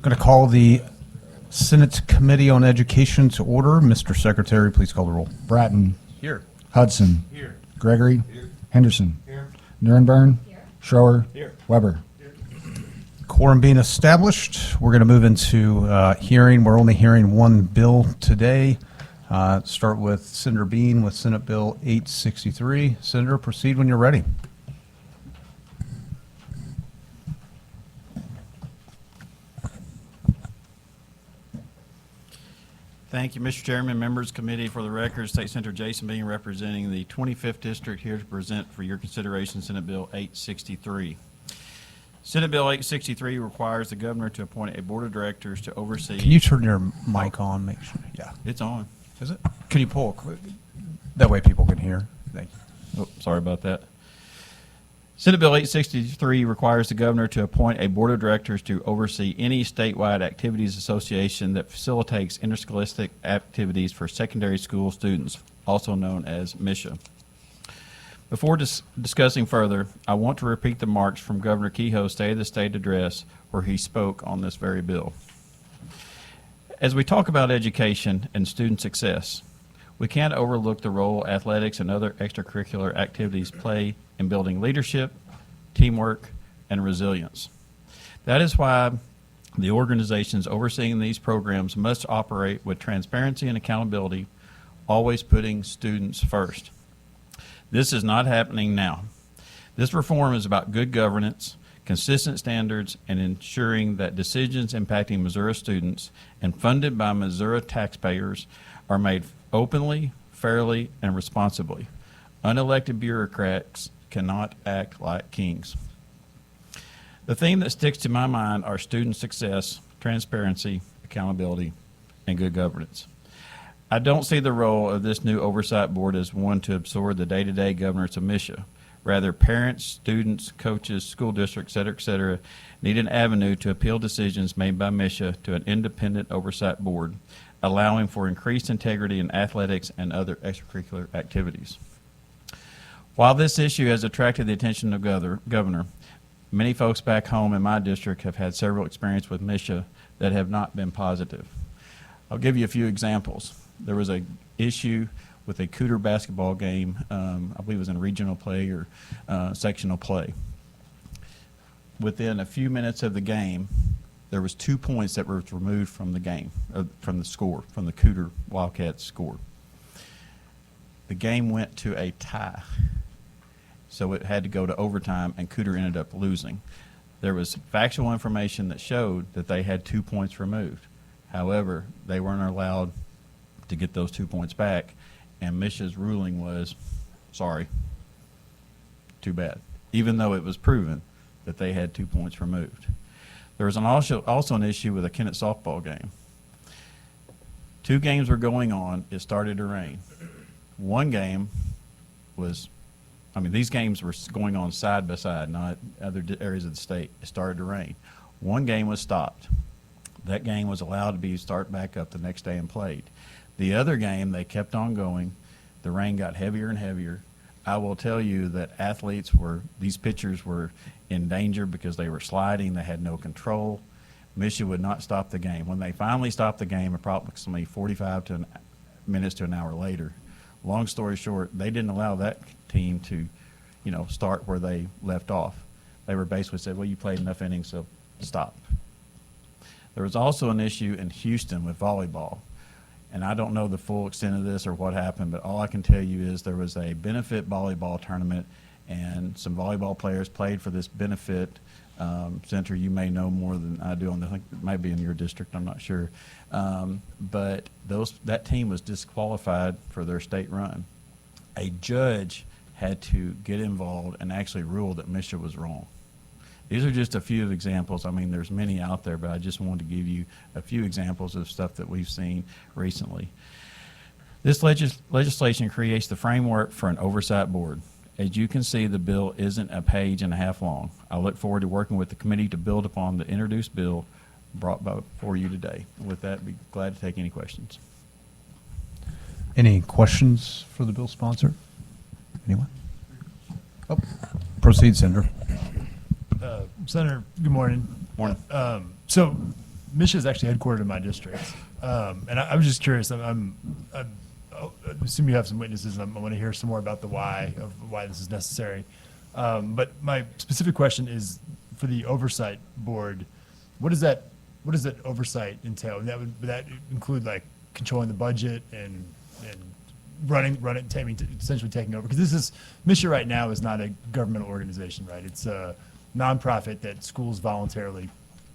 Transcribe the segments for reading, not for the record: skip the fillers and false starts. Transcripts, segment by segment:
Going to call the Senate Committee on Education to order. Mr. Secretary, please call the roll. Bratton. Here. Hudson. Here. Gregory. Here. Henderson. Here. Nierenberg. Here. Schroer. Here. Weber. Quorum being established, we're going to move into hearing. We're only hearing one bill today. Start with Senator Bean with Senate Bill 863. Senator, proceed when you're ready. Thank you, Mr. Chairman, members, committee. For the record, State Senator Jason Bean representing the 25th District here to present for your consideration Senate Bill 863. Senate Bill 863 requires the governor to appoint a board of directors to oversee. Can you turn your mic on? Make sure. Yeah. It's on. Is it? Can you pull? That way people can hear. Thank you. Oh, sorry about that. Senate Bill 863 requires the governor to appoint a board of directors to oversee any statewide activities association that facilitates interscholastic activities for secondary school students, also known as MISHA. Before discussing further, I want to repeat the remarks from Governor Kehoe's State of the State address where he spoke on this very bill. As we talk about education and student success, we can't overlook the role athletics and other extracurricular activities play in building leadership, teamwork, and resilience. That is why the organizations overseeing these programs must operate with transparency and accountability, always putting students first. This is not happening now. This reform is about good governance, consistent standards, and ensuring that decisions impacting Missouri students and funded by Missouri taxpayers are made openly, fairly, and responsibly. Unelected bureaucrats cannot act like kings. The theme that sticks to my mind are student success, transparency, accountability, and good governance. I don't see the role of this new oversight board as one to absorb the day-to-day governance of MISHA. Rather, parents, students, coaches, school districts, et cetera, need an avenue to appeal decisions made by MISHA to an independent oversight board, allowing for increased integrity in athletics and other extracurricular activities. While this issue has attracted the attention of Governor, many folks back home in my district have had several experiences with MISHA that have not been positive. I'll give you a few examples. There was an issue with a Cooter basketball game, I believe it was in regional play or sectional play. Within a few minutes of the game, there was 2 points that were removed from the game, from the score, from the Cooter Wildcats score. The game went to a tie, so it had to go to overtime, and Cooter ended up losing. There was factual information that showed that they had 2 points removed. However, they weren't allowed to get those 2 points back, and MISHA's ruling was, sorry, too bad, even though it was proven that they had 2 points removed. There was also an issue with a Kennett softball game. 2 games were going on. It started to rain. One game was, these games were going on side by side, not other areas of the state. It started to rain. One game was stopped. That game was allowed to start back up the next day and played. The other game, they kept on going. The rain got heavier and heavier. I will tell you that these pitchers were in danger because they were sliding. They had no control. MISHA would not stop the game. When they finally stopped the game, approximately 45 minutes to an hour later, long story short, they didn't allow that team to, start where they left off. They were basically said, well, you played enough innings, so stop. There was also an issue in Houston with volleyball. And I don't know the full extent of this or what happened, but all I can tell you is there was a benefit volleyball tournament, and some volleyball players played for this benefit center. You may know more than I do on this. I think it might be in your district. I'm not sure. But that team was disqualified for their state run. A judge had to get involved and actually rule that MISHA was wrong. These are just a few examples. There's many out there, but I just wanted to give you a few examples of stuff that we've seen recently. This legislation creates the framework for an oversight board. As you can see, the bill isn't a page and a half long. I look forward to working with the committee to build upon the introduced bill brought before you today. With that, I'd be glad to take any questions. Any questions for the bill sponsor? Anyone? Oh, proceed, Senator. Senator, good morning. Morning. So Misha is actually headquartered in my district, and I was just curious. I assume you have some witnesses, and I want to hear some more about the why of why this is necessary. But my specific question is for the oversight board. What does that oversight entail? Would that include like controlling the budget and running, essentially taking over? Because this is Misha right now is not a governmental organization, right? It's a nonprofit that schools voluntarily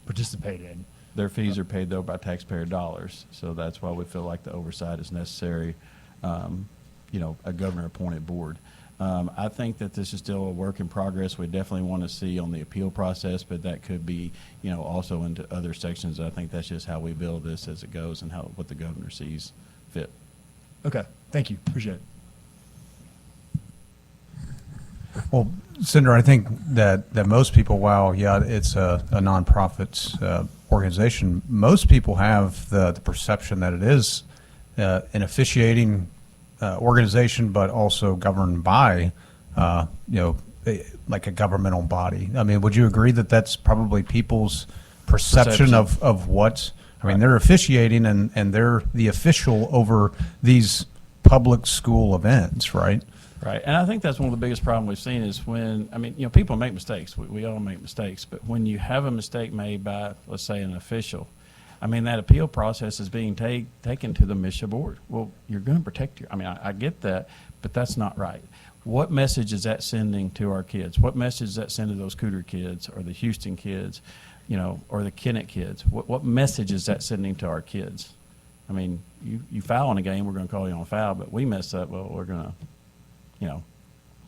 participate in. Their fees are paid, though, by taxpayer dollars, so that's why we feel like the oversight is necessary, a governor-appointed board. I think that this is still a work in progress. We definitely want to see on the appeal process, but that could be, also into other sections. I think that's just how we build this as it goes and what the governor sees fit. Okay, thank you, appreciate it. Well, Cinder, I think that most people, while, yeah, it's a nonprofit organization, most people have the perception that it is an officiating organization, but also governed by, like a governmental body. I mean, would you agree that that's probably people's perception of what, I mean, they're officiating and they're the official over these public school events, right? Right, and I think that's one of the biggest problems we've seen is when, people make mistakes. We all make mistakes, but when you have a mistake made by, let's say, an official, that appeal process is being taken to the Misha board. Well, you're going to protect I get that, but that's not right. What message is that sending to our kids? What message does that send to those Cooter kids or the Houston kids, or the Kennett kids? What message is that sending to our kids? You foul in a game, we're going to call you on a foul, but we mess up, well, we're going to,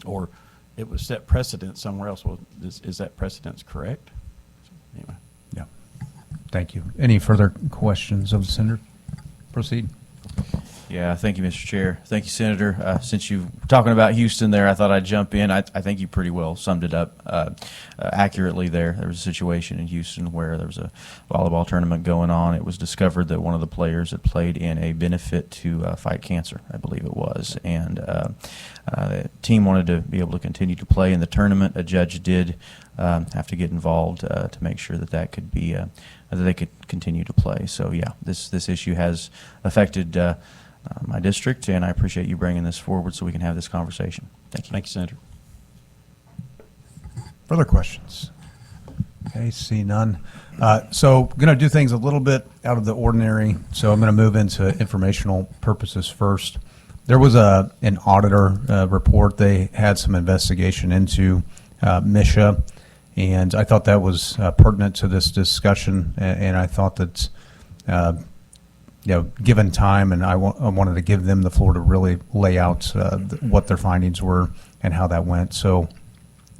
or it was set precedent somewhere else. Well, is that precedence correct? Anyway. Yeah. Thank you. Any further questions of the senator? Proceed. Yeah, thank you, Mr. Chair. Thank you, Senator. Since you were talking about Houston there, I thought I'd jump in. I think you pretty well summed it up accurately there. There was a situation in Houston where there was a volleyball tournament going on. It was discovered that one of the players had played in a benefit to fight cancer, I believe it was. And the team wanted to be able to continue to play in the tournament. A judge did have to get involved to make sure that could be that they could continue to play. So, yeah, this issue has affected my district, and I appreciate you bringing this forward so we can have this conversation. Thank you. Thank you, Senator. Further questions? Okay, see none. So going to do things a little bit out of the ordinary. So I'm going to move into informational purposes first. There was an auditor report. They had some investigation into Misha, and I thought that was pertinent to this discussion, and I thought that given time, and I wanted to give them the floor to really lay out what their findings were and how that went. So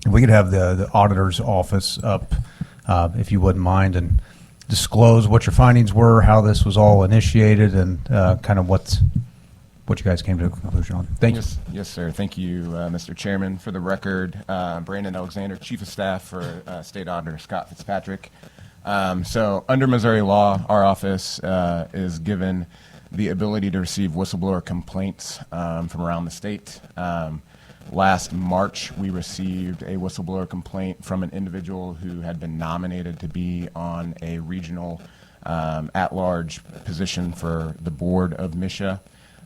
if we could have the auditor's office up, if you wouldn't mind, and disclose what your findings were, how this was all initiated, and kind of what you guys came to a conclusion on. Thank you. Yes, sir. Thank you, Mr. Chairman. For the record, Brandon Alexander, Chief of Staff for State Auditor Scott Fitzpatrick. So under Missouri law, our office is given the ability to receive whistleblower complaints from around the state. Last March, we received a whistleblower complaint from an individual who had been nominated to be on a regional at-large position for the board of Misha,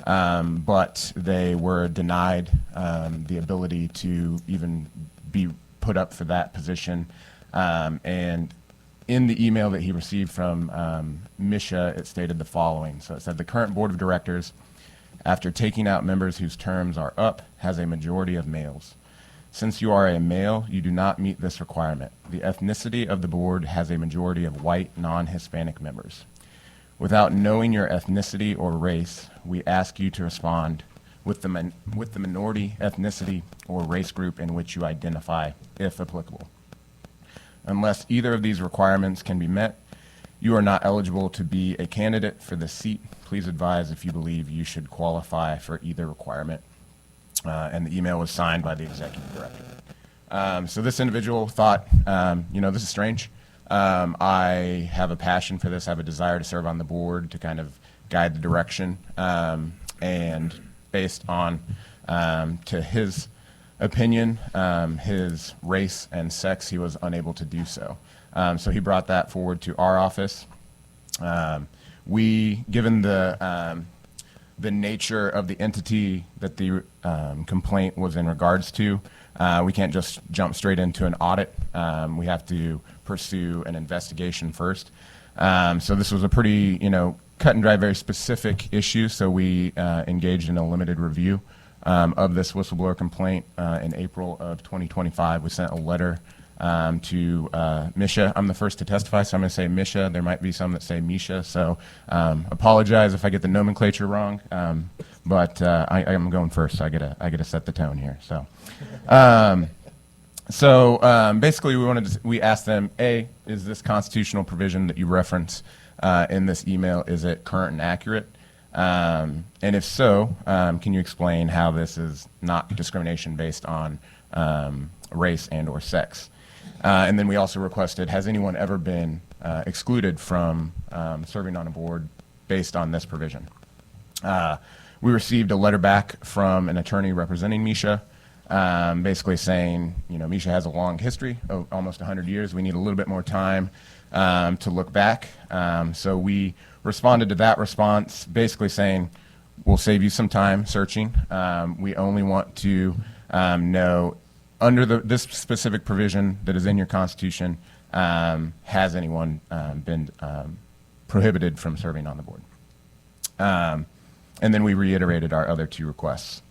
but they were denied the ability to even be put up for that position. And in the email that he received from Misha, it stated the following. So it said, the current board of directors, after taking out members whose terms are up, has a majority of males. Since you are a male, you do not meet this requirement. The ethnicity of the board has a majority of white, non-Hispanic members. Without knowing your ethnicity or race, we ask you to respond with the minority ethnicity or race group in which you identify, if applicable. Unless either of these requirements can be met, you are not eligible to be a candidate for the seat. Please advise if you believe you should qualify for either requirement. And the email was signed by the executive director. So this individual thought, this is strange. I have a passion for this. I have a desire to serve on the board to kind of guide the direction. And based on, to his opinion, his race and sex, he was unable to do so. So he brought that forward to our office. Given the nature of the entity that the complaint was in regards to, we can't just jump straight into an audit. We have to pursue an investigation first. So this was a pretty, cut and dry, very specific issue. So we engaged in a limited review of this whistleblower complaint in April of 2025. We sent a letter to Misha. I'm the first to testify, so I'm going to say Misha. There might be some that say Misha, so apologize if I get the nomenclature wrong. But I am going first, so I get to set the tone here. So basically, we asked them: A, is this constitutional provision that you reference in this email, is it current and accurate? And if so, can you explain how this is not discrimination based on race and/or sex? And then we also requested: has anyone ever been excluded from serving on a board based on this provision? We received a letter back from an attorney representing Misha, basically saying, Misha has a long history of almost 100 years. We need a little bit more time to look back. So we responded to that response, basically saying, we'll save you some time searching. We only want to know, under this specific provision that is in your Constitution, has anyone been prohibited from serving on the board? And then we reiterated our other two requests.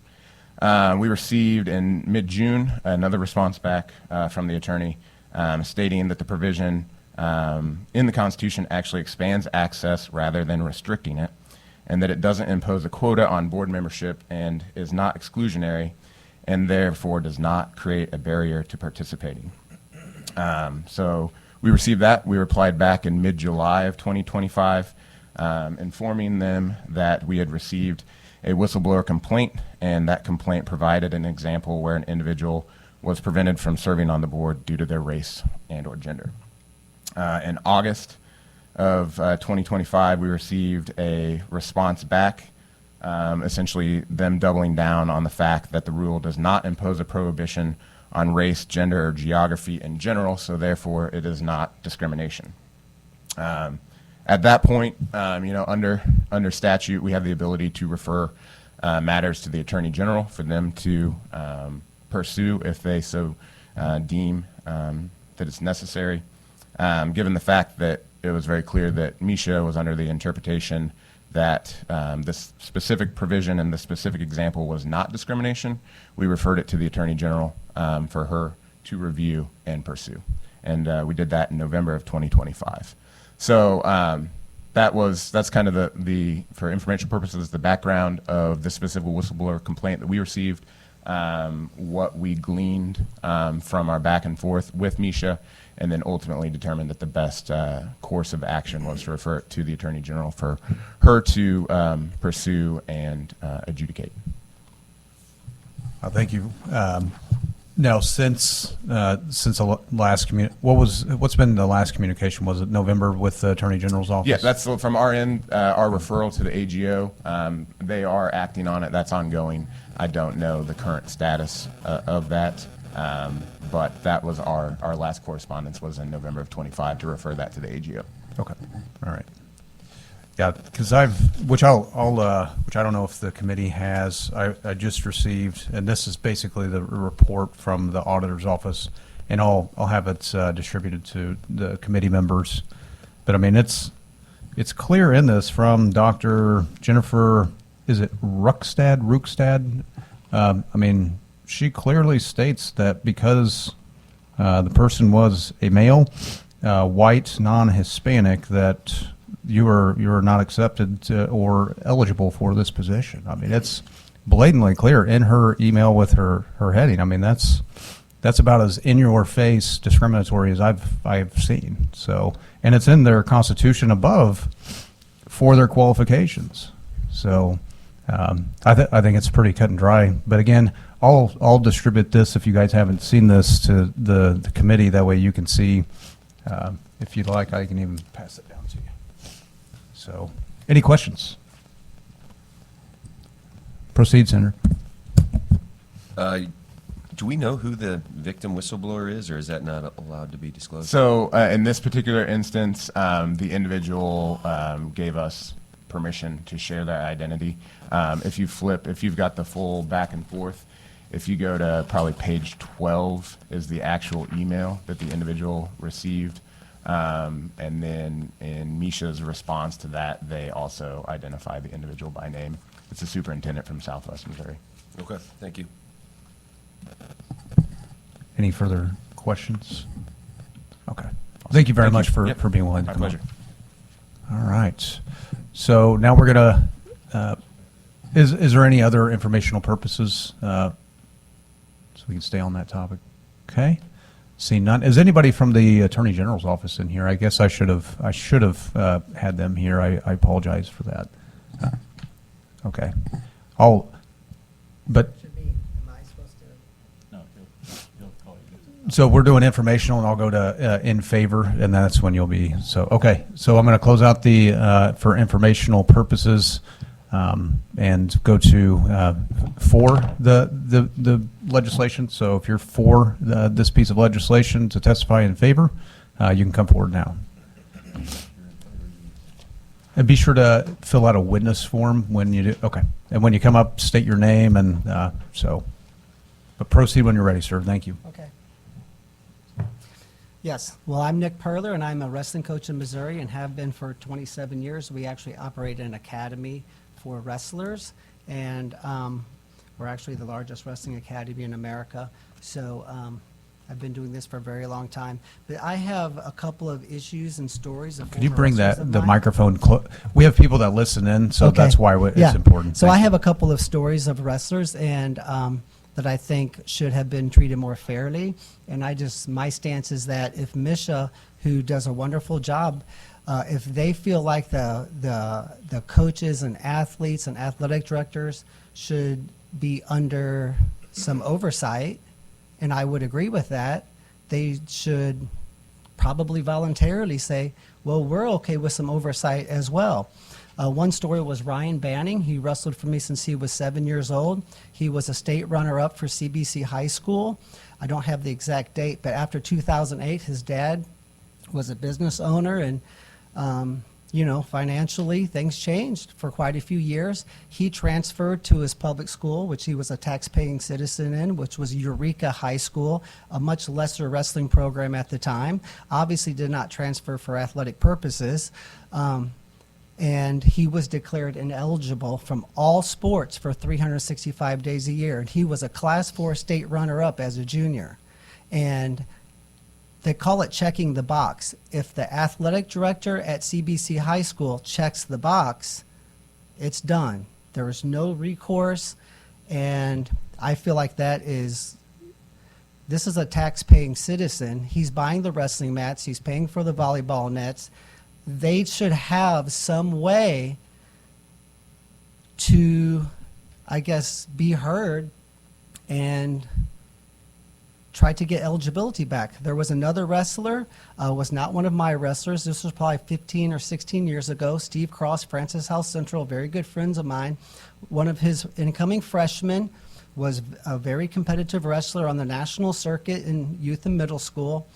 We received in mid-June another response back from the attorney stating that the provision in the Constitution actually expands access rather than restricting it, and that it doesn't impose a quota on board membership and is not exclusionary, and therefore does not create a barrier to participating. So we received that. We replied back in mid-July of 2025, informing them that we had received a whistleblower complaint, and that complaint provided an example where an individual was prevented from serving on the board due to their race and/or gender. In August of 2025, we received a response back, essentially them doubling down on the fact that the rule does not impose a prohibition on race, gender, or geography in general, so therefore it is not discrimination. At that point, under statute, we have the ability to refer matters to the Attorney General for them to pursue if they so deem that it's necessary. Given the fact that it was very clear that Misha was under the interpretation that this specific provision and the specific example was not discrimination, we referred it to the Attorney General for her to review and pursue. And we did that in November of 2025. So that's kind of the for information purposes, the background of the specific whistleblower complaint that we received, what we gleaned from our back and forth with Misha, and then ultimately determined that the best course of action was to refer it to the Attorney General for her to pursue and adjudicate. Thank you. Now, since the last what's been the last communication? Was it November with the Attorney General's office? Yeah, that's from our end, our referral to the AGO. They are acting on it. That's ongoing. I don't know the current status of that, but that was our last correspondence was in November of 25 to refer that to the AGO. Okay. All right. Yeah, because which I don't know if the committee has. I just received, and this is basically the report from the auditor's office, and I'll have it distributed to the committee members. But I mean, it's clear in this from Dr. Jennifer, is it Rukstad? I mean, she clearly states that because the person was a male, white, non-Hispanic, that you are not accepted or eligible for this position. I mean, it's blatantly clear in her email with her heading. I mean, that's about as in your face discriminatory as I've seen. So, and it's in their Constitution above for their qualifications. So, I think it's pretty cut and dry. But again, I'll distribute this if you guys haven't seen this to the committee. That way you can see. If you'd like, I can even pass it down to you. So, any questions? Proceed, Senator. Do we know who the victim whistleblower is, or is that not allowed to be disclosed? So in this particular instance, the individual gave us permission to share their identity. If you've got the full back and forth, if you go to probably page 12 is the actual email that the individual received. And then in Misha's response to that, they also identify the individual by name. It's a superintendent from Southwest Missouri. Okay, thank you. Any further questions? Okay. Thank you very Thank much you. for, Yep. for being willing to My come up. pleasure. All right. So now we're going to, is there any other informational purposes? So we can stay on that topic. Okay. Seeing none. Is anybody from the Attorney General's office in here? I guess I should have had them here. I apologize for that. Okay. But Should be, am I supposed to? No, he'll call you. so we're doing informational, and I'll go to in favor, and that's when you'll be. So okay. So I'm going to close out the for informational purposes, and go to for the legislation. So if you're for this piece of legislation to testify in favor, you can come forward now. And be sure to fill out a witness form when you do. Okay. And when you come up, state your name and but proceed when you're ready, sir. Thank you. Okay. Yes, well, I'm Nick Perler, and I'm a wrestling coach in Missouri and have been for 27 years. We actually operate an academy for wrestlers, and we're actually the largest wrestling academy in America. So I've been doing this for a very long time. But I have a couple of issues and stories of Could you former bring wrestlers of the mine. microphone close? We have people that listen in, so Okay. that's why it's Yeah. important. So Thank I you. have a couple of stories of wrestlers and that I think should have been treated more fairly. And my stance is that if Misha, who does a wonderful job, if they feel like the coaches and athletes and athletic directors should be under some oversight, and I would agree with that, they should probably voluntarily say, well, we're okay with some oversight as well. One story was Ryan Banning. He wrestled for me since he was 7 years old. He was a state runner-up for CBC High School. I don't have the exact date, but after 2008, his dad was a business owner, and financially, things changed for quite a few years. He transferred to his public school, which he was a tax-paying citizen in, which was Eureka High School, a much lesser wrestling program at the time. Obviously did not transfer for athletic purposes. And he was declared ineligible from all sports for 365 days a year. And he was a Class 4 state runner-up as a junior. And they call it checking the box. If the athletic director at CBC High School checks the box, it's done. There is no recourse, and I feel like this is a tax-paying citizen. He's buying the wrestling mats. He's paying for the volleyball nets. They should have some way to, I guess, be heard and try to get eligibility back. There was another wrestler, was not one of my wrestlers. This was probably 15 or 16 years ago. Steve Cross, Francis House Central, very good friends of mine. One of his incoming freshmen was a very competitive wrestler on the national circuit in youth and middle school.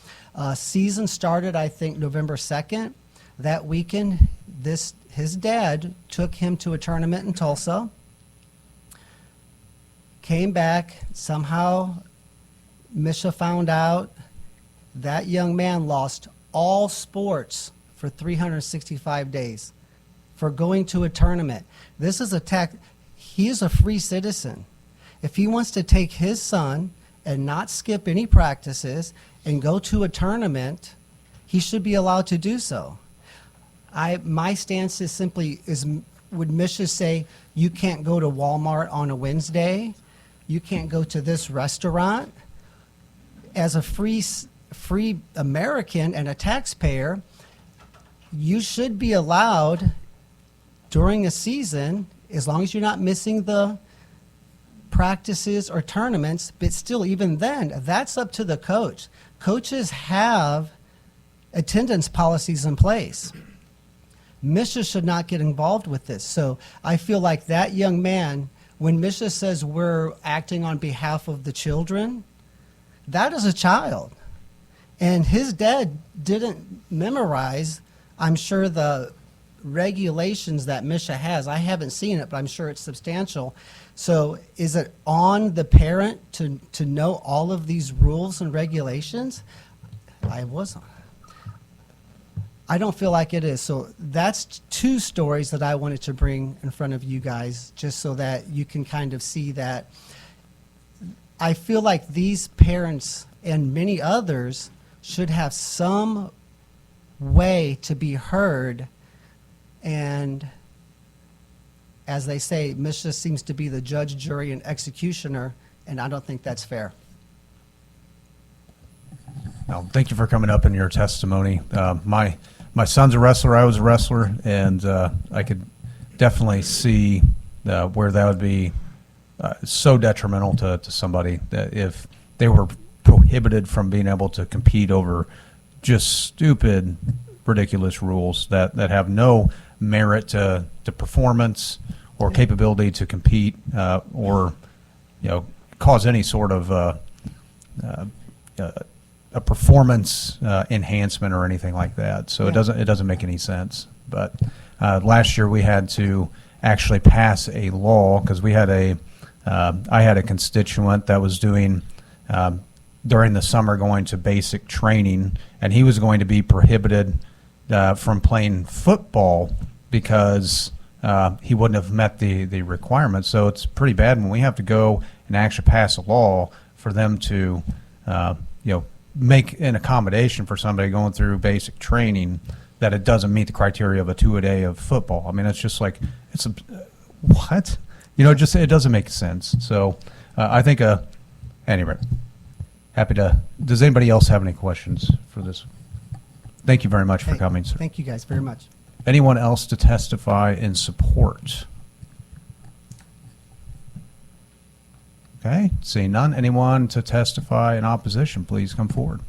Season started, I think, November 2nd. That weekend, his dad took him to a tournament in Tulsa, came back, somehow Misha found out that young man lost all sports for 365 days for going to a tournament. This is he is a free citizen. If he wants to take his son and not skip any practices and go to a tournament, he should be allowed to do so. My stance is simply, would Misha say, you can't go to Walmart on a Wednesday? You can't go to this restaurant? As a free American and a taxpayer, you should be allowed during a season, as long as you're not missing the practices or tournaments, but still, even then, that's up to the coach. Coaches have attendance policies in place. Misha should not get involved with this. So I feel like that young man, when Misha says we're acting on behalf of the children, That is a child. And his dad didn't memorize, I'm sure, the regulations that Misha has. I haven't seen it, but I'm sure it's substantial. So is it on the parent to know all of these rules and regulations? I wasn't. I don't feel like it is. So that's two stories that I wanted to bring in front of you guys, just so that you can kind of see that. I feel like these parents and many others should have some way to be heard. And as they say, Misha seems to be the judge, jury, and executioner, and I don't think that's fair. Well, thank you for coming up in your testimony. My son's a wrestler. I was a wrestler, and I could definitely see where that would be so detrimental to somebody, that if they were prohibited from being able to compete over just stupid, ridiculous rules that have no merit to performance or capability to compete, or cause any sort of a performance enhancement or anything like that. So Yeah. it doesn't make any sense. But last year we had to actually pass a law, because we had I had a constituent that was doing during the summer going to basic training, and he was going to be prohibited from playing football because he wouldn't have met the requirements. So it's pretty bad when we have to go and actually pass a law for them to make an accommodation for somebody going through basic training that it doesn't meet the criteria of a 2-a-day of football. I mean, it's just like, what? It doesn't make sense. So I think, anyway, does anybody else have any questions for this? Thank you very much for Hey, coming, sir. Thank you guys very much. Anyone else to testify in support? Okay, seeing none. Anyone to testify in opposition, please come forward.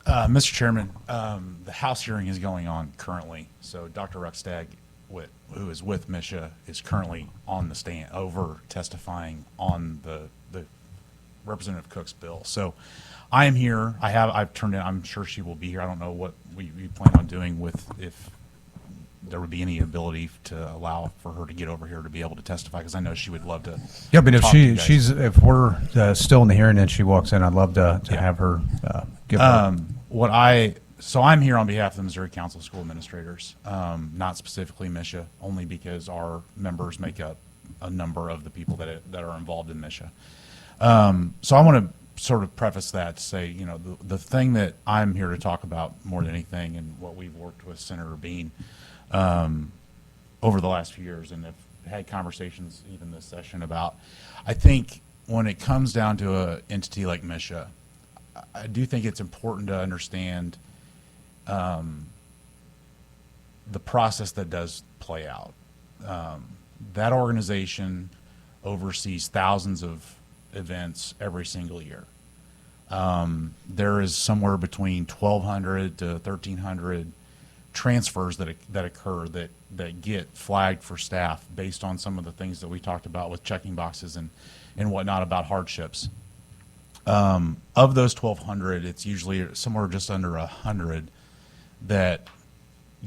Mr. Chairman, the House hearing is going on currently. So Dr. Ruckstag, who is with Misha, is currently on the stand over testifying on the Representative Cook's bill. So I am here. I've turned in. I'm sure she will be here. I don't know what we plan on doing if there would be any ability to allow for her to get over here to be able to testify, because I know she would love to. Yeah, but if talk to you guys. if we're still in the hearing and she walks in, I'd love to have her give her. So I'm here on behalf of the Missouri Council of School Administrators, not specifically Misha, only because our members make up a number of the people that are involved in Misha. So I want to sort of preface that to say, the thing that I'm here to talk about more than anything, and what we've worked with Senator Bean over the last few years, and have had conversations even this session about, I think when it comes down to an entity like Misha, I do think it's important to understand the process that does play out. That organization oversees thousands of events every single year. There is somewhere between 1,200 to 1,300 transfers that occur that get flagged for staff based on some of the things that we talked about with checking boxes and whatnot about hardships. Of those 1,200, it's usually somewhere just under 100 that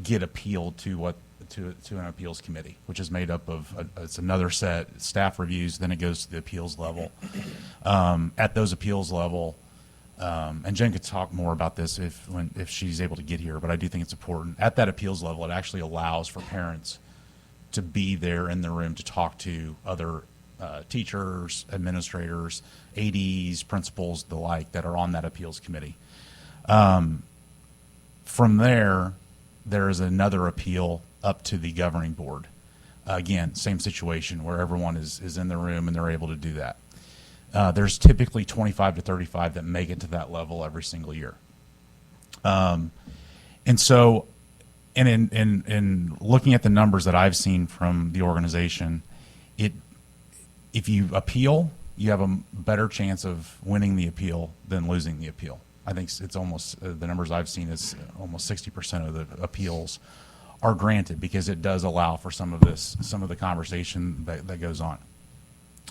get appealed to an appeals committee, which is made up of it's another set staff reviews. Then it goes to the appeals level. At those appeals level, and Jen could talk more about this if she's able to get here, but I do think it's important. At that appeals level, it actually allows for parents to be there in the room to talk to other teachers, administrators, ADs, principals, the like, that are on that appeals committee. From there is another appeal up to the governing board. Again, same situation where everyone is in the room and they're able to do that. There's typically 25 to 35 that make it to that level every single year. And in looking at the numbers that I've seen from the organization, if you appeal, you have a better chance of winning the appeal than losing the appeal. I think it's almost, the numbers I've seen is almost 60% of the appeals are granted, because it does allow for some of the conversation that goes on.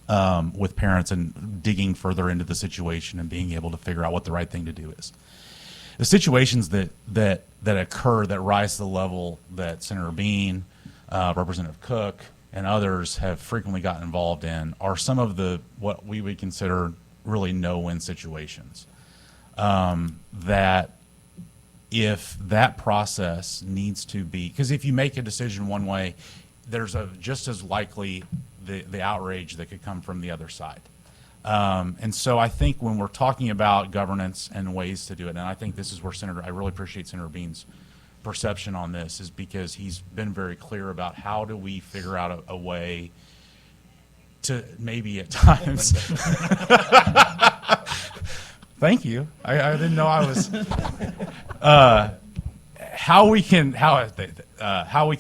with parents and digging further into the situation and being able to figure out what the right thing to do is. The situations that occur that rise to the level that Senator Bean, Representative Cook, and others have frequently gotten involved in are some of the what we would consider really no-win situations. That if that process needs to be, because if you make a decision one way, there's a just as likely the outrage that could come from the other side. And so I think when we're talking about governance and ways to do it, and I think this is where I really appreciate Senator Bean's perception on this, is because he's been very clear about how do we figure out a way to maybe at times. Thank you. I didn't know I was. How we can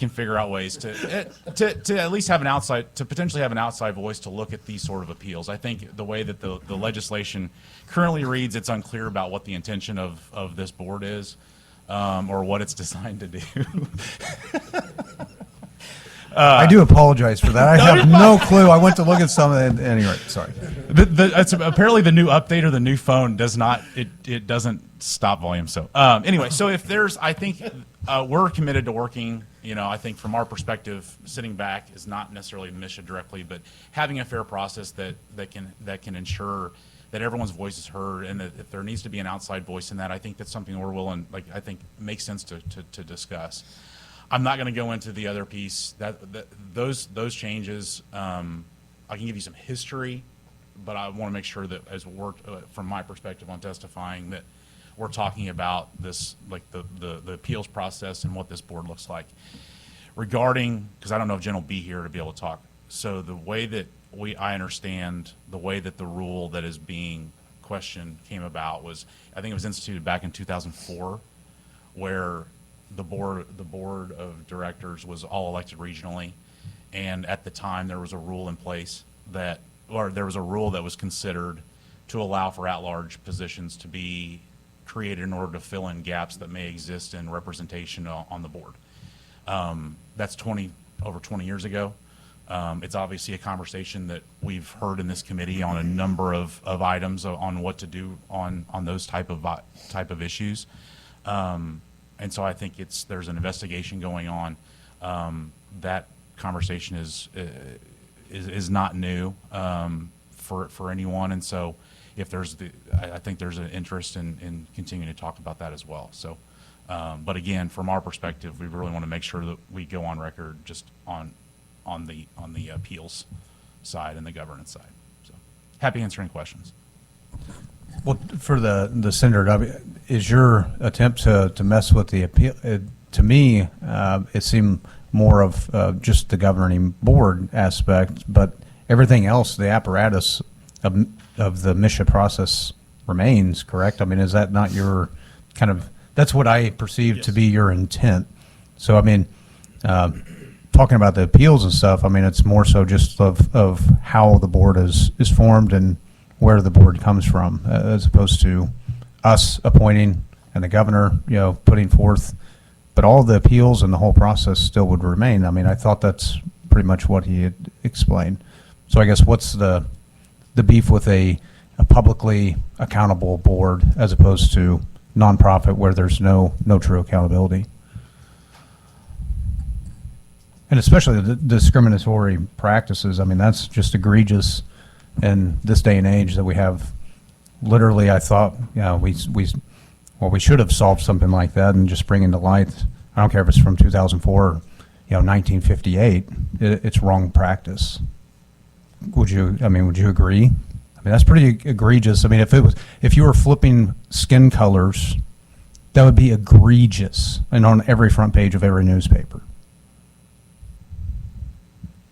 figure out ways to at least have an outside, to potentially have an outside voice to look at these sort of appeals. I think the way that the legislation currently reads, it's unclear about what the intention of this board is, or what it's designed to do. I do apologize for that. I have no clue. I went to look at some of it. Anyway, sorry. It's apparently the new update or the new phone does not, it doesn't stop volume. So anyway, so if there's, I think we're committed to working, I think from our perspective, sitting back is not necessarily the mission directly, but having a fair process that can ensure that everyone's voice is heard, and that if there needs to be an outside voice in that, I think that's something we're willing, I think makes sense to discuss. I'm not going to go into the other piece. Those changes, I can give you some history, but I want to make sure that as we're, from my perspective on testifying, that we're talking about this, like the appeals process and what this board looks like. Regarding, because I don't know if Jen will be here to be able to talk. So the way that I understand the way that the rule that is being questioned came about was, I think it was instituted back in 2004, where the board of directors was all elected regionally, and at the time there was a rule in place there was a rule that was considered to allow for at-large positions to be created in order to fill in gaps that may exist in representation on the board. That's over 20 years ago. It's obviously a conversation that we've heard in this committee on a number of items on what to do on those type of issues. And so I think there's an investigation going on. That conversation is not new for anyone, and so if I think there's an interest in continuing to talk about that as well. So, but again, from our perspective, we really want to make sure that we go on record just on the appeals side and the governance side. So, happy answering questions. Well, for the senator, is your attempt to mess with the appeal? To me, it seemed more of just the governing board aspect, but everything else, the apparatus of the MSHA process remains, correct? I mean, is that not your kind of, that's what I perceive to be your intent. So, I mean, talking about the appeals and stuff, I mean, it's more so just of how the board is formed and where the board comes from, as opposed to us appointing and the governor, putting forth. But all the appeals and the whole process still would remain. I mean, I thought that's pretty much what he had explained. So I guess what's the beef with a publicly accountable board as opposed to nonprofit where there's no true accountability? And especially the discriminatory practices, I mean, that's just egregious in this day and age that we have. Literally, I thought, we should have solved something like that and just bring into light. I don't care if it's from 2004 or 1958. It's wrong practice. Would you agree? I mean, that's pretty egregious. I mean, if you were flipping skin colors, that would be egregious and on every front page of every newspaper.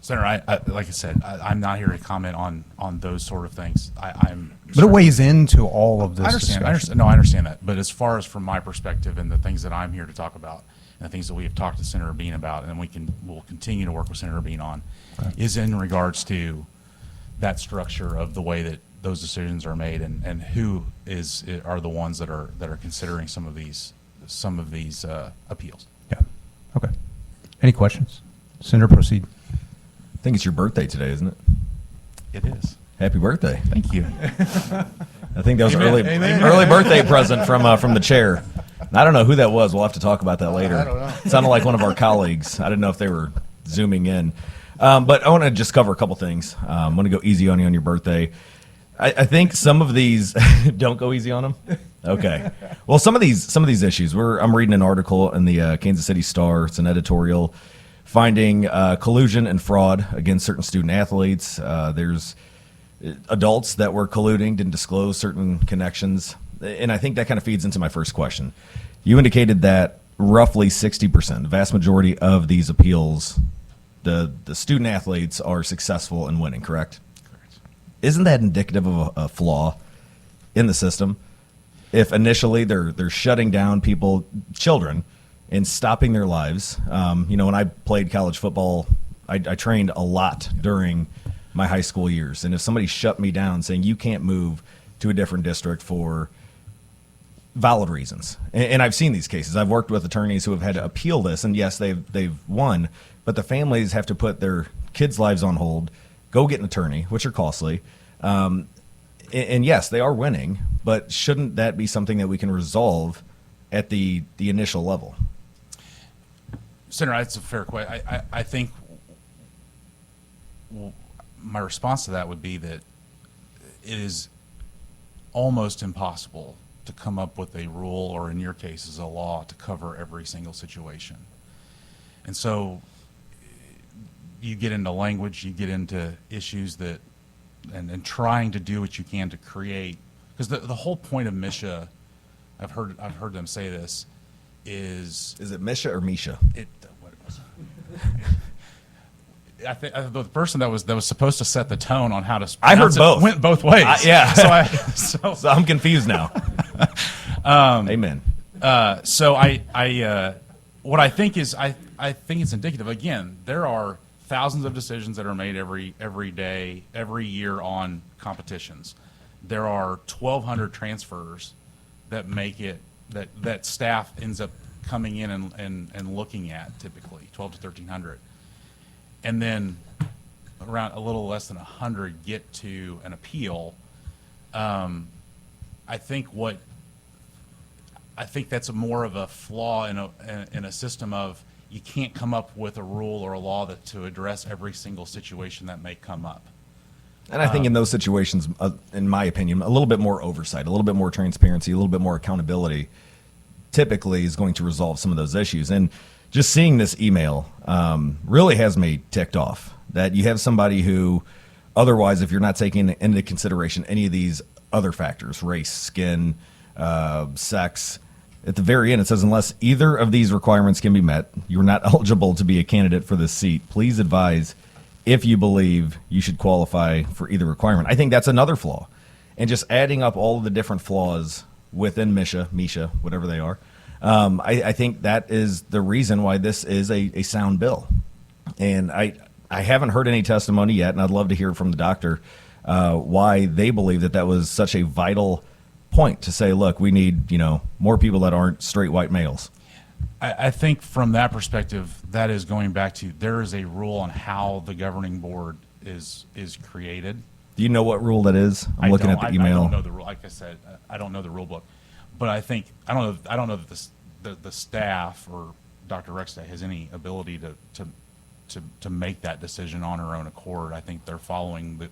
Senator, like I said, I'm not here to comment on those sort of things. But it weighs into all of this. I understand that. But as far as from my perspective and the things that I'm here to talk about and the things that we have talked to Senator Bean about, and we'll continue to work with Senator Bean on, is in regards to that structure of the way that those decisions are made and who are the ones that are considering some of these appeals. Yeah. Okay. Any questions? Senator, proceed. I think it's your birthday today, isn't it? It is. Happy birthday. Thank you. I think that was Amen. Amen. early birthday present from the chair. And I don't know who that was. We'll have to talk about that later. I don't know. It sounded like one of our colleagues. I didn't know if they were zooming in. But I want to just cover a couple things. I want to go easy on you on your birthday. I think some of these don't go easy on them. Okay. Well, some of these issues. I'm reading an article in the Kansas City Star. It's an editorial finding collusion and fraud against certain student athletes. There's adults that were colluding, didn't disclose certain connections. And I think that kind of feeds into my first question. You indicated that roughly 60%, the vast majority of these appeals, the student athletes are successful in winning, correct? Correct. Isn't that indicative of a flaw in the system? If initially they're shutting down children, and stopping their lives. When I played college football, I trained a lot during my high school years. And if somebody shut me down saying you can't move to a different district for valid reasons, and I've seen these cases. I've worked with attorneys who have had to appeal this, and yes, they've won, but the families have to put their kids' lives on hold, go get an attorney, which are costly. And yes, they are winning, but shouldn't that be something that we can resolve at the initial level? Senator, that's a fair question. I think my response to that would be that it is almost impossible to come up with a rule, or in your case, is a law to cover every single situation. And so you get into language, you get into issues that, and trying to do what you can to create, because the whole point of MISHA, I've heard them say this, is it Misha or Misha? I think the person that was supposed to set the tone on how to I heard pronounce it both. went both ways. Yeah. So So I'm confused now. Amen. So what I think is I think it's indicative. Again, there are thousands of decisions that are made every day, every year on competitions. There are 1,200 transfers that make it that staff ends up coming in and looking at, typically 12 to 1,300, and then around a little less than 100 get to an appeal. I think that's more of a flaw in a system of, you can't come up with a rule or a law to address every single situation that may come up. And I think in those situations, in my opinion, a little bit more oversight, a little bit more transparency, a little bit more accountability typically is going to resolve some of those issues. And just seeing this email really has me ticked off that you have somebody who otherwise, if you're not taking into consideration any of these other factors, race, skin, sex, at the very end it says, unless either of these requirements can be met, you're not eligible to be a candidate for this seat. Please advise if you believe you should qualify for either requirement. I think that's another flaw. And just adding up all of the different flaws within Misha, whatever they are, I think that is the reason why this is a sound bill. And I haven't heard any testimony yet, and I'd love to hear from the doctor why they believe that was such a vital point to say, look, we need more people that aren't straight white males. I think from that perspective, that is going back to, there is a rule on how the governing board is created. Do you know what rule that is? I'm looking at the email. I don't know the rule. Like I said, I don't know the rule book, but I don't know that the staff or Dr. Rexday has any ability to make that decision on her own accord. I think they're following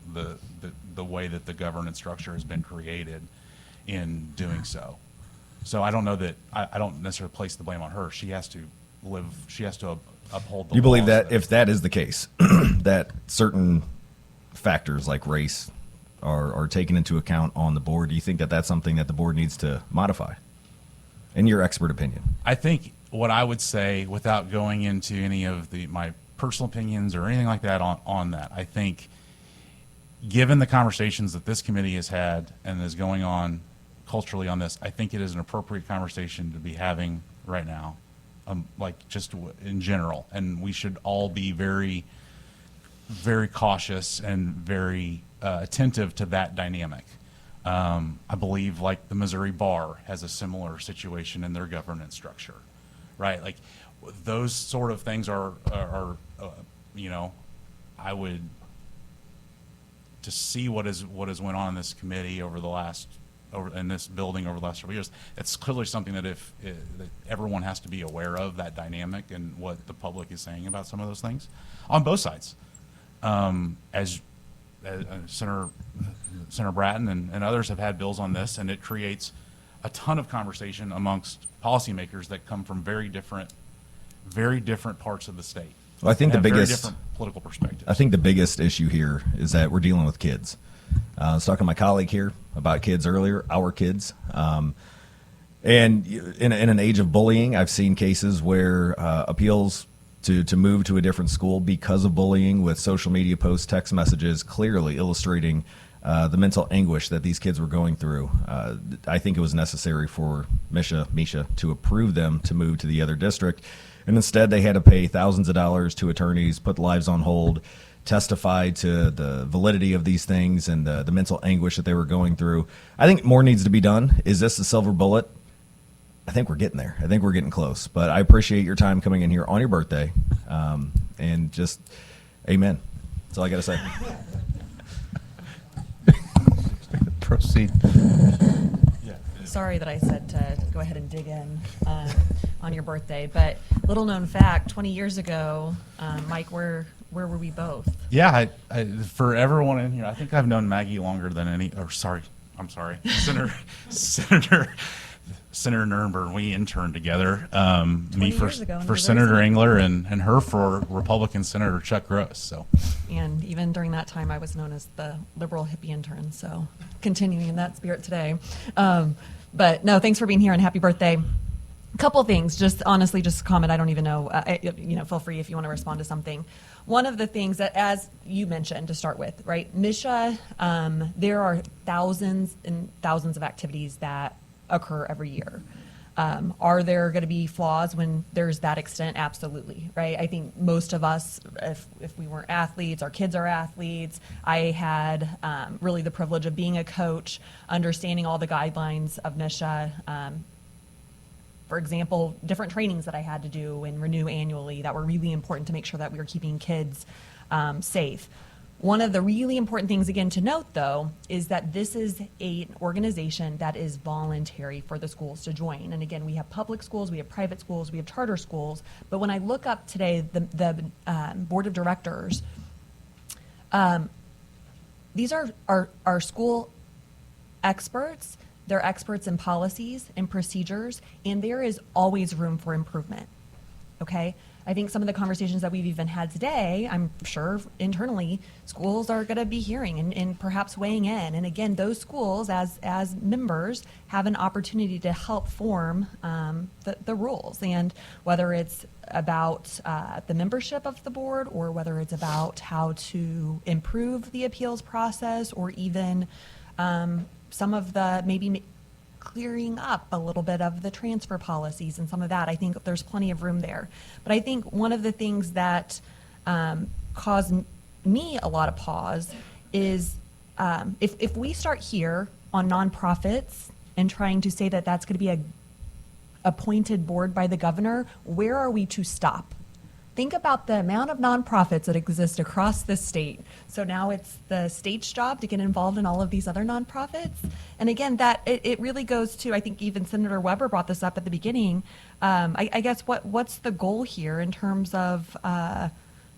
the way that the governance structure has been created in doing so. So I don't know that I don't necessarily place the blame on her. She has to uphold the You believe laws that if that is the case, that certain factors like race are taken into account on the board, do you think that that's something that the board needs to modify, in your expert opinion? I think what I would say, without going into any of my personal opinions or anything like that on that, I think given the conversations that this committee has had and is going on culturally on this, I think it is an appropriate conversation to be having right now, just in general. And we should all be very, very cautious and very attentive to that dynamic. I believe like the Missouri Bar has a similar situation in their governance structure, right? Like those sort of things are I would, to see what has went on in this committee in this building over the last several years, it's clearly something that that everyone has to be aware of, that dynamic and what the public is saying about some of those things on both sides. As Senator Bratton and others have had bills on this, and it creates a ton of conversation amongst policymakers that come from very different parts of the state. Well, I think and the have very biggest- different political perspectives. I think the biggest issue here is that we're dealing with kids. I was talking to my colleague here about kids earlier, our kids. And in an age of bullying, I've seen cases where appeals to move to a different school because of bullying, with social media posts, text messages clearly illustrating the mental anguish that these kids were going through. I think it was necessary for Misha to approve them to move to the other district. And instead, they had to pay thousands of dollars to attorneys, put lives on hold, testify to the validity of these things and the mental anguish that they were going through. I think more needs to be done. Is this a silver bullet? I think we're getting there. I think we're getting close. But I appreciate your time coming in here on your birthday. And just, amen. That's all I got to say. Proceed. Sorry that I said to go ahead and dig in on your birthday, but little known fact, 20 years ago, Mike, where were we both? Yeah, for everyone in here, I think I've known Maggie longer than I'm sorry, Senator Nurnberg. We interned together. Me for years ago, and for we were Senator very Engler and her for Republican Senator Chuck Gross. So, And even during that time, I was known as the liberal hippie intern, so continuing in that spirit today. But no, thanks for being here and happy birthday. A couple things, just honestly, just a comment. I don't even know. Feel free if you want to respond to something. One of the things that, as you mentioned to start with, right, Misha, there are thousands and thousands of activities that occur every year. Are there going to be flaws when there's that extent? Absolutely, right? I think most of us, if we weren't athletes, our kids are athletes. I had really the privilege of being a coach, understanding all the guidelines of Misha. For example, different trainings that I had to do and renew annually that were really important to make sure that we were keeping kids safe. One of the really important things, again, to note, though, is that this is an organization that is voluntary for the schools to join. And again, we have public schools, we have private schools, we have charter schools. But when I look up today, the board of directors, these are school experts. They're experts in policies and procedures, and there is always room for improvement. Okay? I think some of the conversations that we've even had today, I'm sure internally, schools are going to be hearing and perhaps weighing in. And again, those schools, as members, have an opportunity to help form the rules. And whether it's about the membership of the board, or whether it's about how to improve the appeals process, or even some of the maybe clearing up a little bit of the transfer policies and some of that. I think there's plenty of room there. But I think one of the things that caused me a lot of pause is if we start here on nonprofits and trying to say that that's going to be a appointed board by the governor, where are we to stop? Think about the amount of nonprofits that exist across this state. So now it's the state's job to get involved in all of these other nonprofits. And again, that it really goes to, I think even Senator Weber brought this up at the beginning. I guess what's the goal here in terms of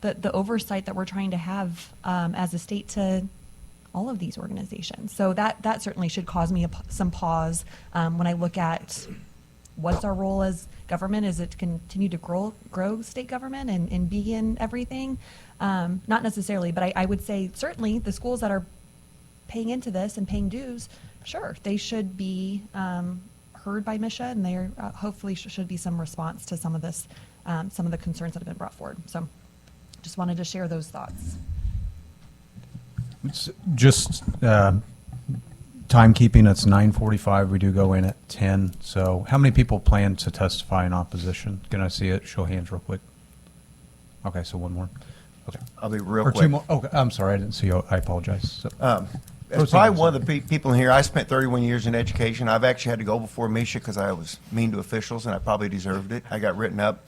the oversight that we're trying to have as a state to all of these organizations? So that certainly should cause me some pause when I look at what's our role as government. Is it to continue to grow state government and be in everything? Not necessarily, but I would say certainly the schools that are paying into this and paying dues, sure, they should be heard by Misha, and there hopefully should be some response to some of this, some of the concerns that have been brought forward. So just wanted to share those thoughts. Just timekeeping, it's 9:45. We do go in at 10. So how many people plan to testify in opposition? Can I see it? Show hands real quick. Okay, so one more. Okay. I'll be real Or quick. two more. Okay, I'm sorry, I didn't see you. I apologize. So, As Proceed, probably sir. one of the people in here, I spent 31 years in education. I've actually had to go before Misha because I was mean to officials, and I probably deserved it. I got written up.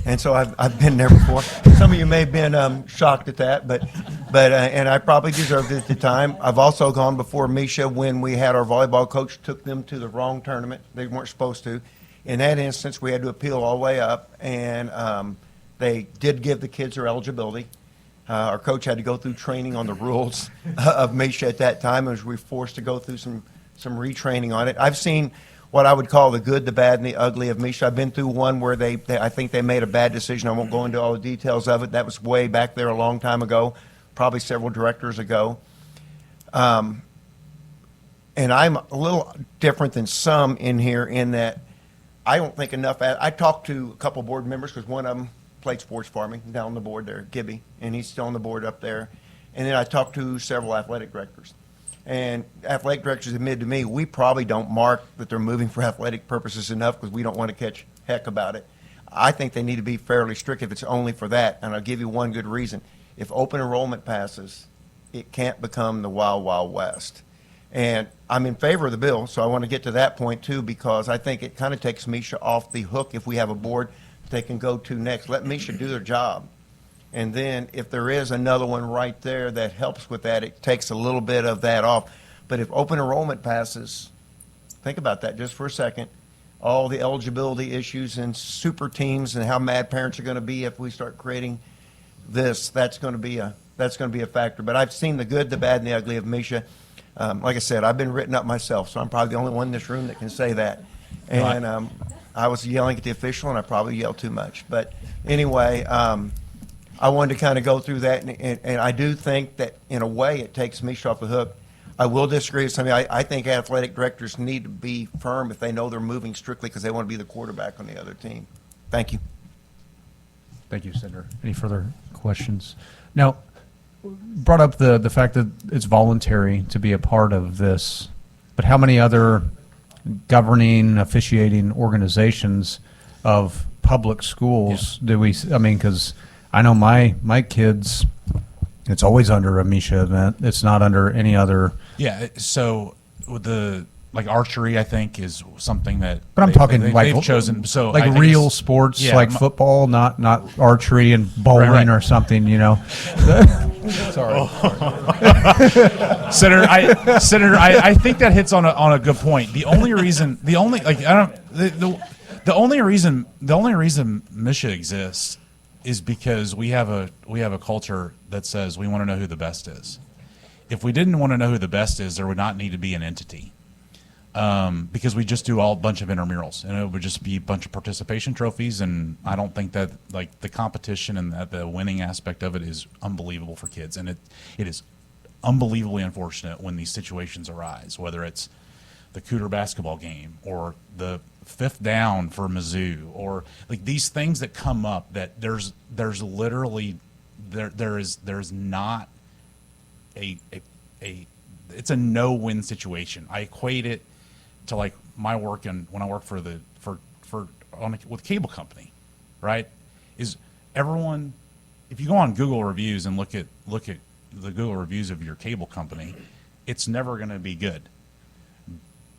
And so I've been there before. Some of you may have been shocked at that, but and I probably deserved it at the time. I've also gone before Misha when we had our volleyball coach took them to the wrong tournament. They weren't supposed to. In that instance, we had to appeal all the way up, and they did give the kids their eligibility. Our coach had to go through training on the rules of Misha at that time, and we were forced to go through some retraining on it. I've seen what I would call the good, the bad, and the ugly of Misha. I've been through one where I think they made a bad decision. I won't go into all the details of it. That was way back there a long time ago, probably several directors ago. And I'm a little different than some in here in that I don't think enough. I talked to a couple board members because one of them played sports farming down on the board there, Gibby, and he's still on the board up there. And then I talked to several athletic directors. And athletic directors admitted to me, we probably don't mark that they're moving for athletic purposes enough because we don't want to catch heck about it. I think they need to be fairly strict if it's only for that, and I'll give you one good reason. If open enrollment passes, it can't become the Wild Wild West. And I'm in favor of the bill, so I want to get to that point too, because I think it kind of takes Misha off the hook if we have a board they can go to next. Let Misha do their job. And then if there is another one right there that helps with that, it takes a little bit of that off. But if open enrollment passes, think about that just for a second, all the eligibility issues and super teams and how mad parents are going to be if we start creating this, that's going to be a factor. But I've seen the good, the bad, and the ugly of Misha. Like I said, I've been written up myself, so I'm probably the only one in this room that can say that. And I was yelling at the official, and I probably yelled too much. But anyway, I wanted to kind of go through that, and I do think that in a way it takes Misha off the hook. I will disagree with something. I think athletic directors need to be firm if they know they're moving strictly because they want to be the quarterback on the other team. Thank you. Thank you, Senator. Any further questions? Now, brought up the fact that it's voluntary to be a part of this, but how many other governing, officiating organizations of public schools do we, I mean, because I know my kids, it's always under a Misha event. It's not under any other. Yeah, so with the, like archery, I think is something that. But I'm talking like they've chosen. So like I think real it's- sports, yeah, like football, not archery and bowling Right. or something. You know. Sorry. Senator, I think that hits on a good point. The only reason Misha exists is because we have a culture that says we want to know who the best is. If we didn't want to know who the best is, there would not need to be an entity. Because we just do a bunch of intramurals, and it would just be a bunch of participation trophies. And I don't think that like the competition and the winning aspect of it is unbelievable for kids. And it is unbelievably unfortunate when these situations arise, whether it's the Cooter basketball game or the 5th down for Mizzou, or like these things that come up that there's literally there's not a it's a no-win situation. I equate it to like my work and when I work for with cable company, right? Is everyone, if you go on Google reviews and look at the Google reviews of your cable company, it's never going to be good.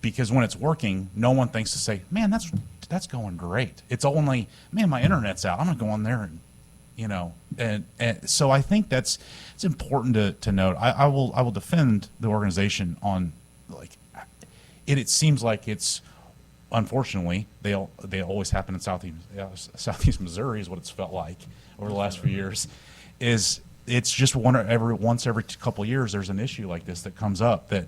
Because when it's working, no one thinks to say, man, that's going great. It's only, man, my internet's out. I'm going to go on there and, you know, and so I think it's important to note. I will defend the organization on like, it seems like it's, unfortunately, they always happen in Southeast Missouri is what it's felt like over the last few years. It's just once every couple of years there's an issue like this that comes up that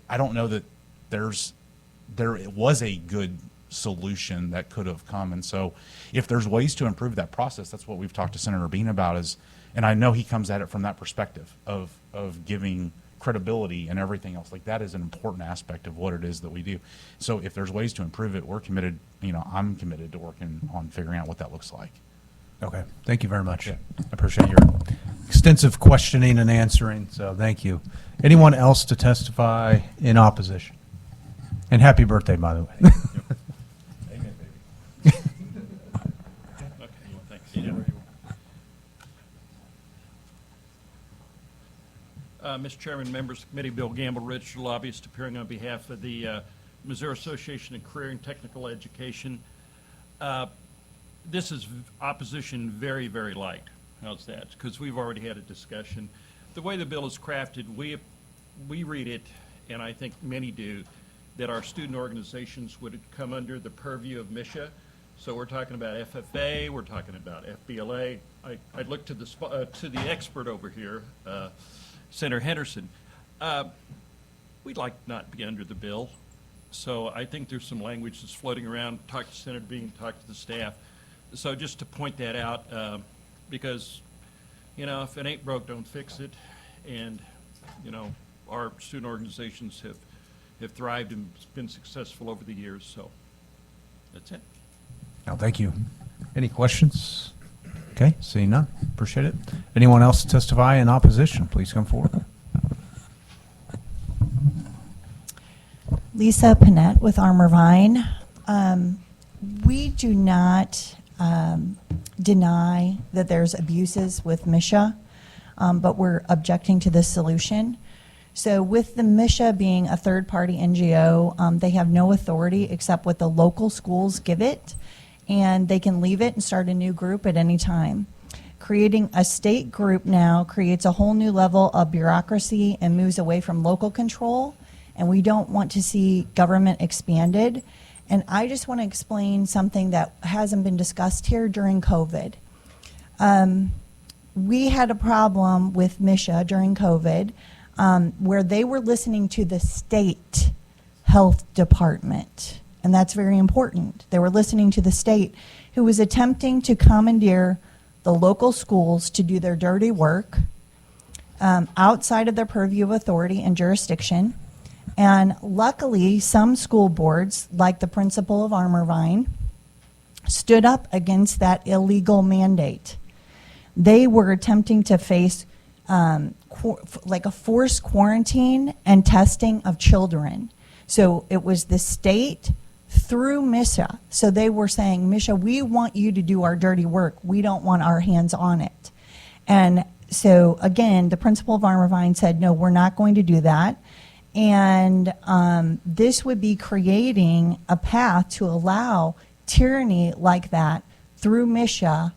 I don't know that there was a good solution that could have come. And so if there's ways to improve that process, that's what we've talked to Senator Bean about and I know he comes at it from that perspective of giving credibility and everything else. Like that is an important aspect of what it is that we do. So if there's ways to improve it, we're committed, I'm committed to working on figuring out what that looks like. Okay. Thank you very much. I appreciate your extensive questioning and answering. So thank you. Anyone else to testify in opposition? And happy birthday, by the way. Amen, baby. Mr. Chairman, members of the committee, Bill Gamble, registered lobbyist, appearing on behalf of the Missouri Association of Career and Technical Education. this is opposition very, very light. How's that? Because we've already had a discussion. The way the bill is crafted, we read it, and I think many do, that our student organizations would come under the purview of MSHA. So we're talking about FFA, we're talking about FBLA. I'd look to the expert over here, Senator Henderson. We'd like not be under the bill. So I think there's some language that's floating around. Talk to Senator Bean, talk to the staff. So just to point that out, because, you know, if it ain't broke, don't fix it. And, you know, our student organizations have thrived and been successful over the years. So that's it. No, thank you. Any questions? Okay, seeing none. Appreciate it. Anyone else testify in opposition, please come forward. Lisa Panett with Armor-Vine. We do not deny that there's abuses with MSHA, but we're objecting to this solution. So with the MSHA being a third-party NGO, they have no authority except what the local schools give it, and they can leave it and start a new group at any time. Creating a state group now creates a whole new level of bureaucracy and moves away from local control, and we don't want to see government expanded. And I just want to explain something that hasn't been discussed here during COVID. We had a problem with MSHA during COVID where they were listening to the state health department. And that's very important. They were listening to the state, who was attempting to commandeer the local schools to do their dirty work outside of their purview of authority and jurisdiction. And luckily, some school boards, like the principal of Armor-Vine, stood up against that illegal mandate. They were attempting to face like a forced quarantine and testing of children. So it was the state through MSHA. So they were saying, MSHA, we want you to do our dirty work. We don't want our hands on it. And so again, the principal of Armor-Vine said, no, we're not going to do that. And this would be creating a path to allow tyranny like that through MSHA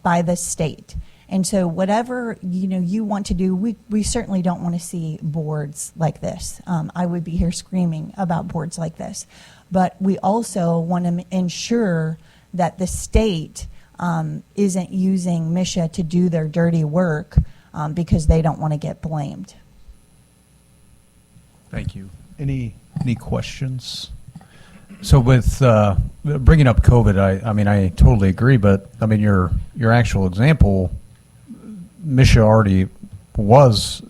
by the state. And so whatever you want to do, we certainly don't want to see boards like this. I would be here screaming about boards like this. But we also want to ensure that the state isn't using MSHA to do their dirty work because they don't want to get blamed. Thank you. Any questions? So with bringing up COVID, I mean, I totally agree, but I mean, your actual example, MSHA already was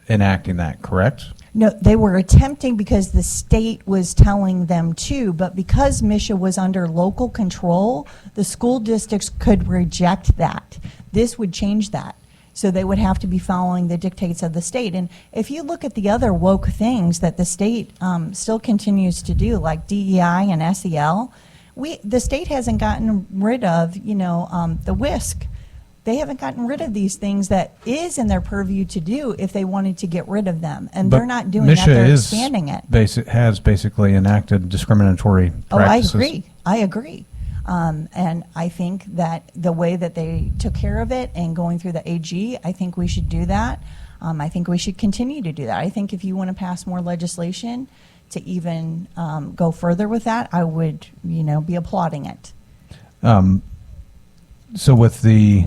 enacting that, correct? No, they were attempting because the state was telling them to, but because MSHA was under local control, the school districts could reject that. This would change that. So they would have to be following the dictates of the state. And if you look at the other woke things that the state still continues to do, like DEI and SEL, the state hasn't gotten rid of, the WISC. They haven't gotten rid of these things that is in their purview to do if they wanted to get rid of them. And But they're not doing MSHA that, they're expanding it. Has basically enacted discriminatory practices. I agree. And I think that the way that they took care of it and going through the AG, I think we should do that. I think we should continue to do that. I think if you want to pass more legislation to even go further with that, I would, be applauding it. So with the,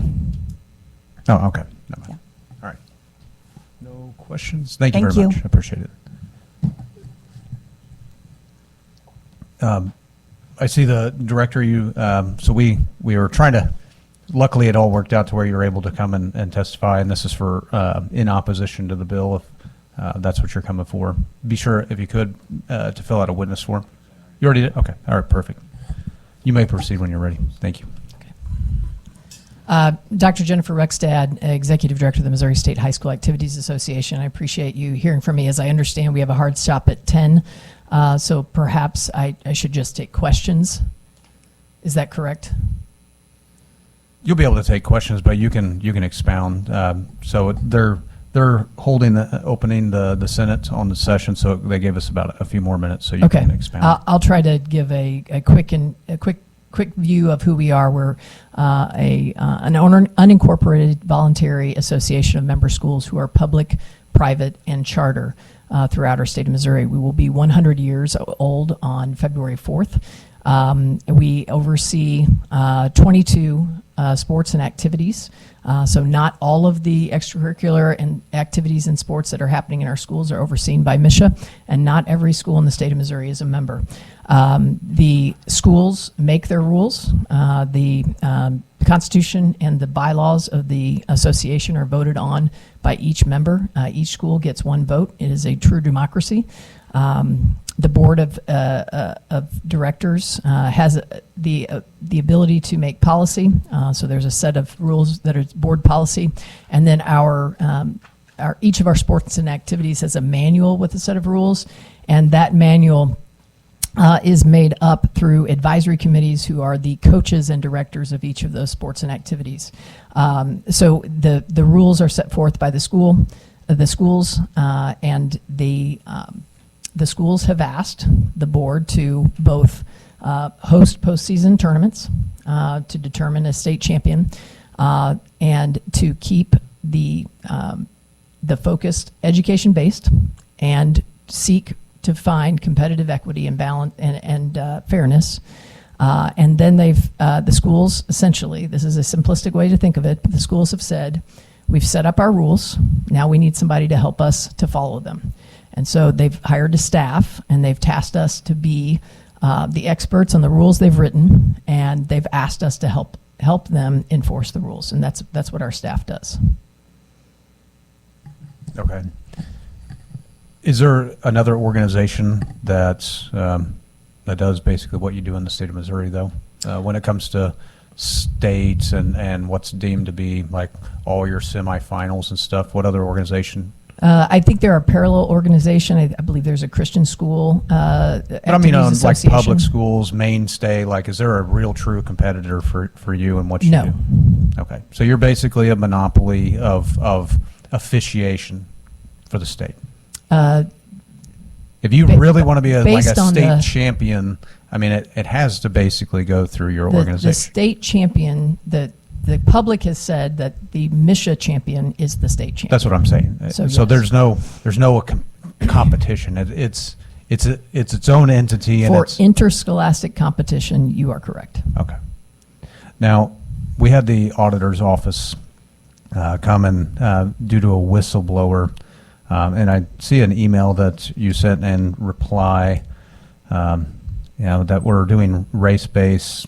oh, okay. Never mind. Yeah. All right. No questions? Thank you Thank very you. much. I appreciate it. I see the director, so we were trying to, luckily it all worked out to where you were able to come and testify, and this is for, in opposition to the bill, if that's what you're coming for. Be sure, if you could, to fill out a witness form. You already did? Okay. All right, perfect. You may proceed when you're ready. Thank you. Dr. Jennifer Rexstad, Executive Director of the Missouri State High School Activities Association. I appreciate you hearing from me. As I understand, we have a hard stop at 10, so perhaps I should just take questions. Is that correct? You'll be able to take questions, but you can expound. So they're opening the Senate on the session, so they gave us about a few more minutes, so you Okay. can expound. I'll try to give a quick quick view of who we are. We're an unincorporated voluntary association of member schools who are public, private, and charter throughout our state of Missouri. We will be 100 years old on February 4th. We oversee 22 sports and activities. So not all of the extracurricular and activities and sports that are happening in our schools are overseen by MSHA, and not every school in the state of Missouri is a member. The schools make their rules. The Constitution and the bylaws of the association are voted on by each member. Each school gets one vote. It is a true democracy. The board of directors has the ability to make policy. So there's a set of rules that are board policy, and then each of our sports and activities has a manual with a set of rules, and that manual is made up through advisory committees who are the coaches and directors of each of those sports and activities. So the rules are set forth by the schools, and the schools have asked the board to both host postseason tournaments to determine a state champion, and to keep the focused education-based and seek to find competitive equity and balance and fairness. And then the schools, essentially, this is a simplistic way to think of it, but the schools have said, we've set up our rules, now we need somebody to help us to follow them. And so they've hired a staff, and they've tasked us to be the experts on the rules they've written, and they've asked us to help them enforce the rules, and that's what our staff does. Okay. Is there another organization that does basically what you do in the state of Missouri, though, when it comes to states and what's deemed to be like all your semifinals and stuff? What other organization? I think there are parallel organization. I believe there's a Christian school. But I mean, on like public schools, mainstay. Like, is there a real, true competitor for you and what you do? Okay, so you're basically a monopoly of officiation for the state. If you really want to be like a state champion, I mean, it has to basically go through your organization. The state champion, the public has said that the MSHA champion is the state champion. That's what I'm saying. So yes. there's no competition. It's its own entity. And for interscholastic competition, you are correct. Okay. Now, we had the auditor's office come in due to a whistleblower, and I see an email that you sent in reply, that we're doing race-based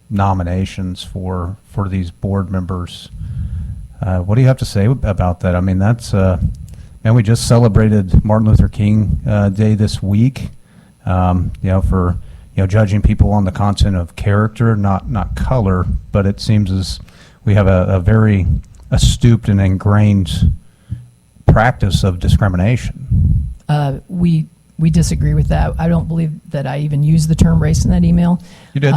nominations for these board members. What do you have to say about that? I mean, that's man, we just celebrated Martin Luther King Day this week. For judging people on the content of character, not color. But it seems as we have a very astute and ingrained practice of discrimination. We disagree with that. I don't believe that I even used the term race in that email. You did.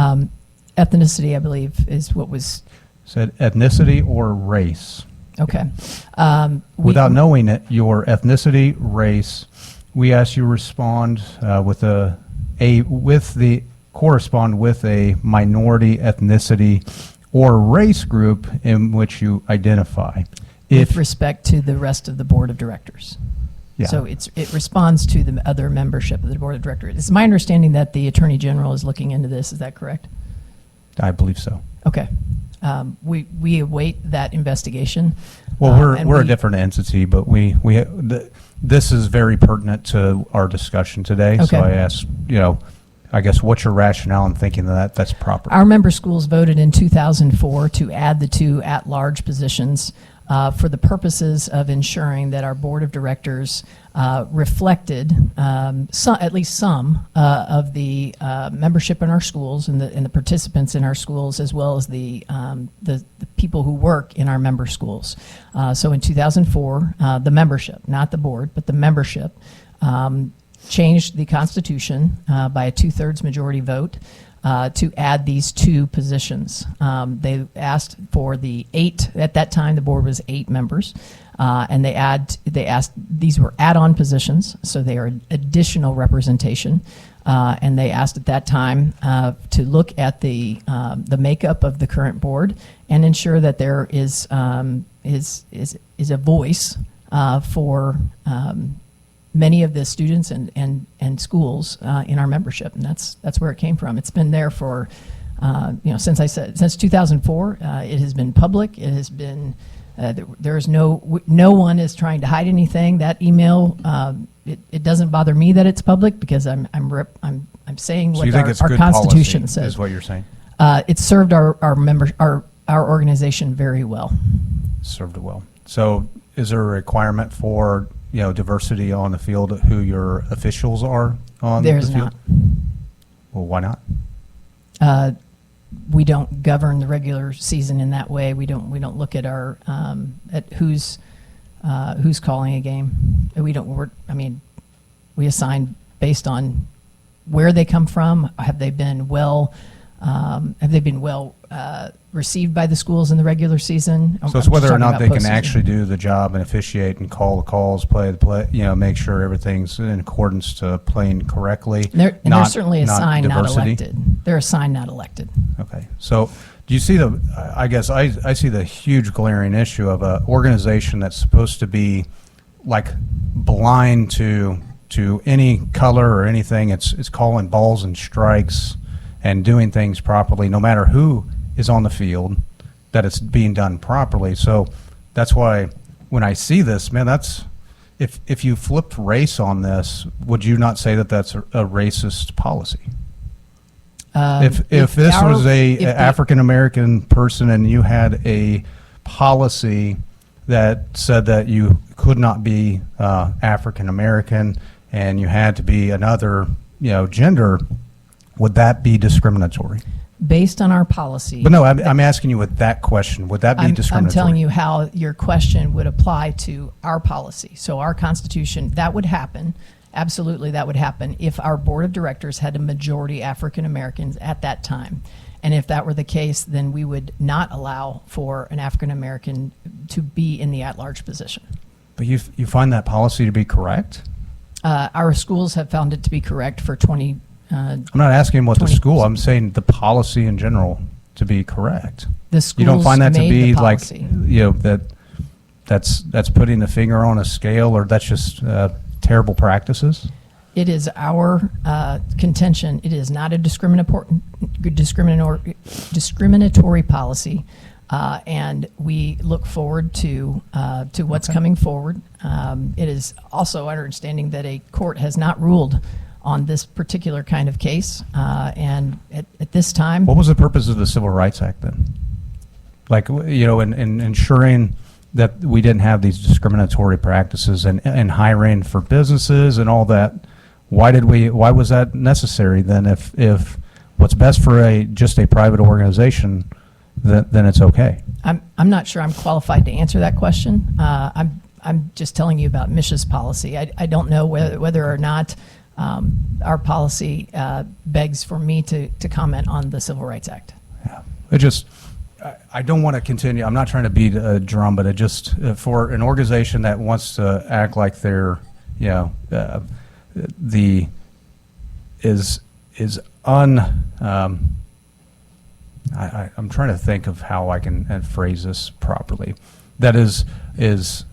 Ethnicity, I believe, is what was said. Ethnicity or race. Okay. Without knowing it, your ethnicity, race, we ask you to respond correspond with a minority ethnicity or race group in which you identify. With respect to the rest of the board of directors. Yeah. So it responds to the other membership of the board of directors. It's my understanding that the Attorney General is looking into this. Is that correct? I believe so. Okay. We await that investigation. Well, we're a different entity, but this is very pertinent to our discussion today. Okay. So I asked, I guess, what's your rationale in thinking that's proper? Our member schools voted in 2004 to add the two at-large positions for the purposes of ensuring that our board of directors reflected at least some of the membership in our schools and the participants in our schools, as well as the people who work in our member schools. So in 2004, the membership, not the board, but the membership, changed the Constitution by a 2/3 majority vote to add these two positions. They asked for the 8, at that time the board was 8 members, and they asked, these were add-on positions, so they are additional representation. And they asked at that time to look at the makeup of the current board and ensure that there is a voice for many of the students and schools in our membership, and that's where it came from. It's been there for since 2004. It has been public. It has been there is no one is trying to hide anything. That email it doesn't bother me that it's public because I'm saying So what you think it's our good Constitution policy, says. is what you're saying? It's served our organization very well. Served it well. So is there a requirement for, diversity on the field, who your officials are on There's the field? not. Well, why not? We don't govern the regular season in that way. We don't look at our at who's calling a game. We assign based on where they come from. Have they been well received by the schools in the regular season? So it's whether or not they can actually do the job and officiate and call the calls, play the play, make sure everything's in accordance to playing correctly. They're certainly assigned, not diversity. elected. They're assigned, not elected. Okay. So do you see I guess I see the huge glaring issue of an organization that's supposed to be like blind to any color or anything. It's calling balls and strikes and doing things properly, no matter who is on the field, that it's being done properly. So that's why when I see this, man, that's if you flipped race on this, would you not say that that's a racist policy? If this was a African American person and you had a policy that said that you could not be African American and you had to be another gender, would that be discriminatory? Based on our policy. But no, I'm asking you with that question. Would that be discriminatory? I'm telling you how your question would apply to our policy. So our Constitution, that would happen. Absolutely, that would happen if our board of directors had a majority African Americans at that time. And if that were the case, then we would not allow for an African American to be in the at-large position. But you find that policy to be correct? Our schools have found it to be correct for 20. I'm not asking what the 20%. school. I'm saying the policy in general to be correct. The You don't schools find that to made be the like policy. that's putting the finger on a scale, or that's just terrible practices? It is our contention. It is not a discriminatory policy, and we look forward to what's coming forward. It is also our understanding that a court has not ruled on this particular kind of case, and at this time, What was the purpose of the Civil Rights Act then? Like, in ensuring that we didn't have these discriminatory practices and hiring for businesses and all that. Why was that necessary then? If what's best for just a private organization, then it's okay. I'm not sure I'm qualified to answer that question. I'm just telling you about MSHA's policy. I don't know whether or not our policy begs for me to comment on the Civil Rights Act. Yeah. I don't want to continue. I'm not trying to beat a drum, but it just for an organization that wants to act like they're, I'm trying to think of how I can phrase this properly. That is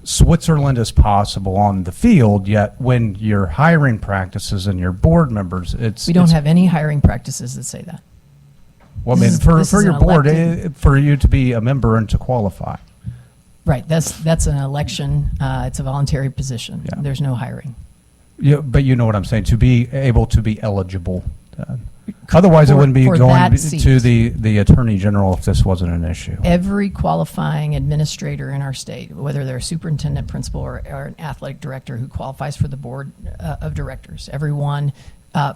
Switzerland as possible on the field, yet when your hiring practices and your board members, We don't have any hiring practices that say that. Well, I mean, This for is your an board, elected- for you to be a member and to qualify. Right, that's an election. It's a voluntary position. Yeah. There's no hiring. Yeah, but you know what I'm saying, to be able to be eligible. Otherwise, it For- wouldn't be for going that to seat. the Attorney General if this wasn't an issue. Every qualifying administrator in our state, whether they're a superintendent, principal, or an athletic director who qualifies for the board of directors, everyone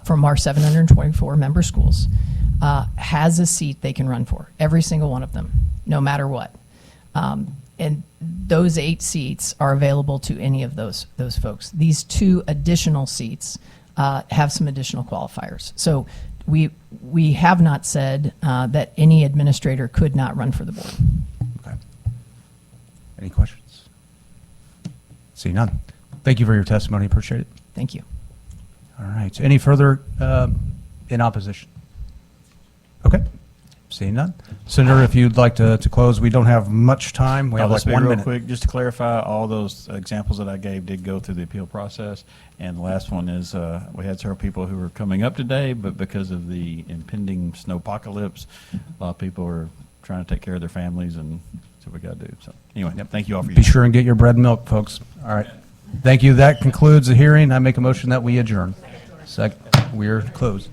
from our 724 member schools has a seat they can run for. Every single one of them, no matter what. And those 8 seats are available to any of those folks. These 2 additional seats have some additional qualifiers. So we have not said that any administrator could not run for the board. Okay. Any questions? See none. Thank you for your testimony. Appreciate it. Thank you. All right. Any further in opposition? Okay. Seeing none. Senator, if you'd like to close, we don't have much time. We have I'll like just be 1 real minute. quick, just to clarify, all those examples that I gave did go through the appeal process. And the last one is, we had several people who were coming up today, but because of the impending snowpocalypse, a lot of people are trying to take care of their families, and that's what we got to do. So anyway, thank you all for your Be sure and get your bread and milk, folks. All right. Thank you. That concludes the hearing. I make a motion that we adjourn. Second, we're closed.